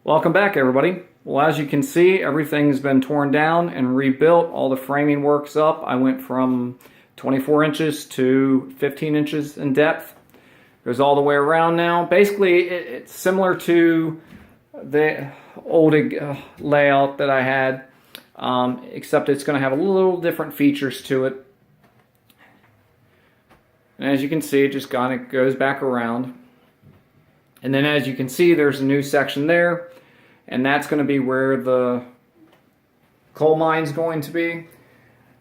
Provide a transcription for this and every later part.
Welcome back, everybody. Well, as you can see, everything's been torn down and rebuilt. All the framing work's up. I went from 24 inches to 15 inches in depth. Goes all the way around now. Basically, it's similar to the old layout that I had, except it's going to have a little different features to it. And as you can see, it just kind of goes back around. And then as you can see, there's a new section there. And that's going to be where the coal mine's going to be.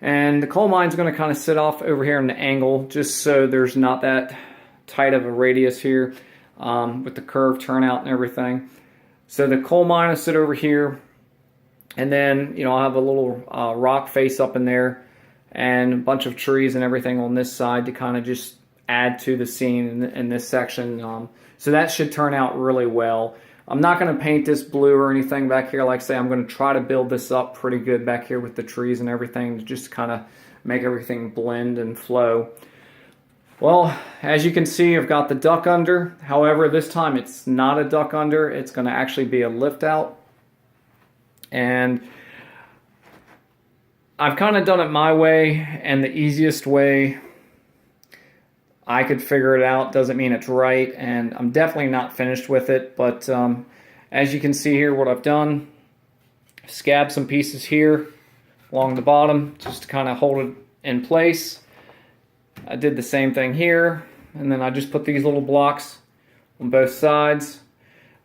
And the coal mine's going to kind of sit off over here in the angle, just so there's not that tight of a radius here with the curved turnout and everything. So the coal mine will sit over here. And then, I'll have a little rock face up in there and a bunch of trees and everything on this side to kind of just add to the scene in this section. So that should turn out really well. I'm not going to paint this blue or anything back here. Like I say, I'm going to try to build this up pretty good back here with the trees and everything to just kind of make everything blend and flow. Well, as you can see, I've got the duck under. However, this time it's not a duck under. It's going to actually be a lift out. And I've kind of done it my way, and the easiest way I could figure it out. Doesn't mean it's right, and I'm definitely not finished with it, but as you can see here, what I've done, scabbed some pieces here along the bottom just to kind of hold it in place. I did the same thing here, and then I just put these little blocks on both sides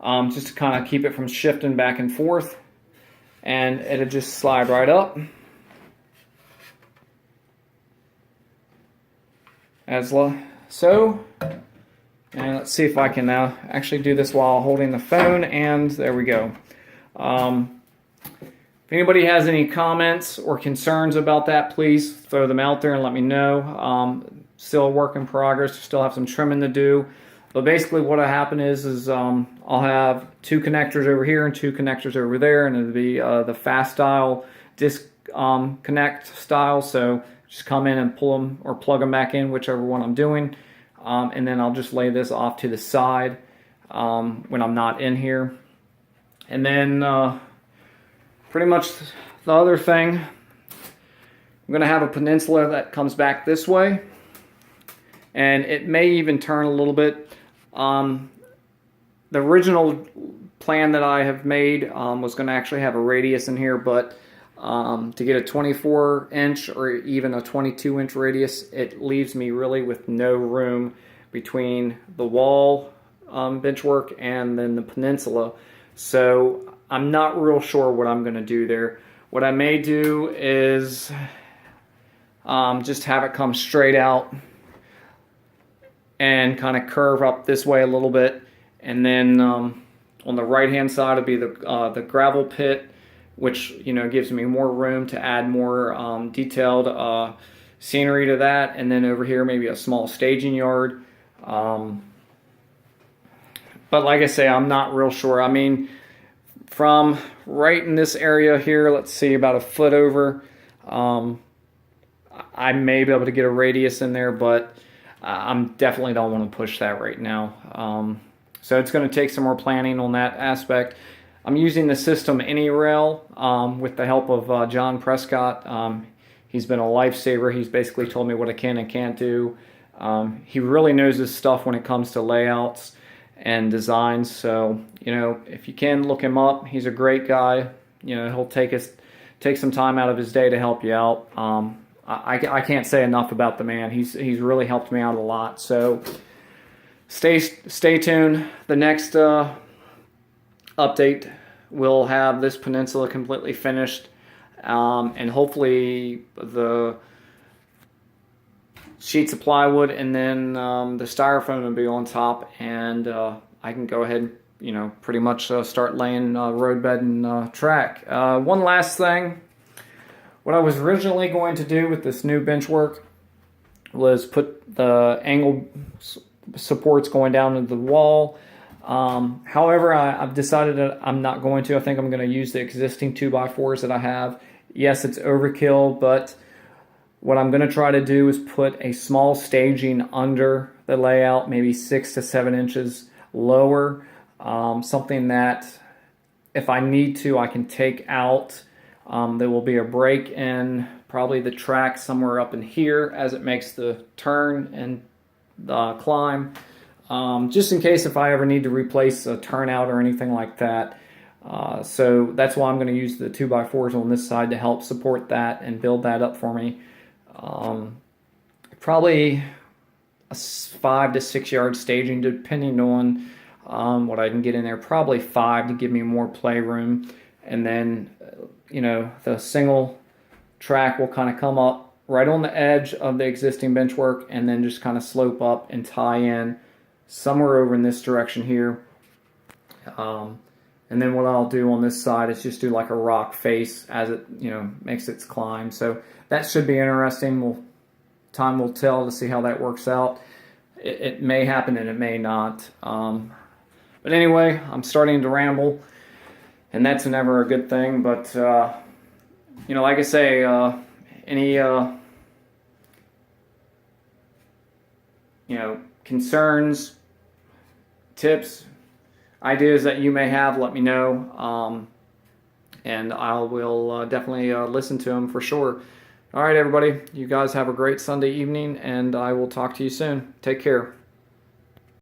just to kind of keep it from shifting back and forth, and it'll just slide right up as so. And let's see if I can now actually do this while holding the phone, and there we go. If anybody has any comments or concerns about that, please throw them out there and let me know. Still a work in progress, still have some trimming to do. But basically what will happen is I'll have two connectors over here and two connectors over there, and it'll be the fast style disconnect style. So just come in and pull them or plug them back in, whichever one I'm doing. And then I'll just lay this off to the side when I'm not in here. And then pretty much the other thing, I'm going to have a Peninsula that comes back this way. And it may even turn a little bit. The original plan that I have made was going to actually have a radius in here, but to get a 24 inch or even a 22 inch radius, it leaves me really with no room between the wall benchwork and then the Peninsula. So I'm not real sure what I'm going to do there. What I may do is just have it come straight out and kind of curve up this way a little bit, and then on the right hand side will be the gravel pit, which gives me more room to add more detailed scenery to that, and then over here maybe a small staging yard. But like I say, I'm not real sure. I mean, from right in this area here, let's see, about a foot over, I may be able to get a radius in there, but I definitely don't want to push that right now. So it's going to take some more planning on that aspect. I'm using the system AnyRail with the help of John Prescott. He's been a lifesaver. He's basically told me what I can and can't do. He really knows his stuff when it comes to layouts and designs. So, if you can look him up, he's a great guy. He'll take some time out of his day to help you out. I can't say enough about the man. He's really helped me out a lot. So stay tuned. The next update will have this Peninsula completely finished, and hopefully the sheets of plywood and then the styrofoam will be on top, and I can go ahead, pretty much start laying roadbed and track. One last thing. What I was originally going to do with this new bench work was put the angle supports going down into the wall. However, I've decided that I'm not going to. I think I'm going to use the existing 2x4s that I have. Yes, it's overkill, but what I'm going to try to do is put a small staging under the layout, maybe 6 to 7 inches lower, something that if I need to, I can take out. There will be a break in probably the track somewhere up in here as it makes the turn and the climb. Just in case if I ever need to replace a turnout or anything like that. So that's why I'm going to use the 2x4s on this side to help support that and build that up for me. Probably a 5 to 6 yard staging depending on what I can get in there. Probably 5 to give me more playroom. And then, the single track will kind of come up right on the edge of the existing bench work and then just kind of slope up and tie in somewhere over in this direction here. And then what I'll do on this side is just do like a rock face as it, makes its climb. So that should be interesting. Time will tell to see how that works out. It may happen and it may not. But anyway, I'm starting to ramble, and that's never a good thing. But, like I say, any, concerns, tips, ideas that you may have, let me know, and I will definitely listen to them for sure. All right, everybody, you guys have a great Sunday evening, and I will talk to you soon. Take care.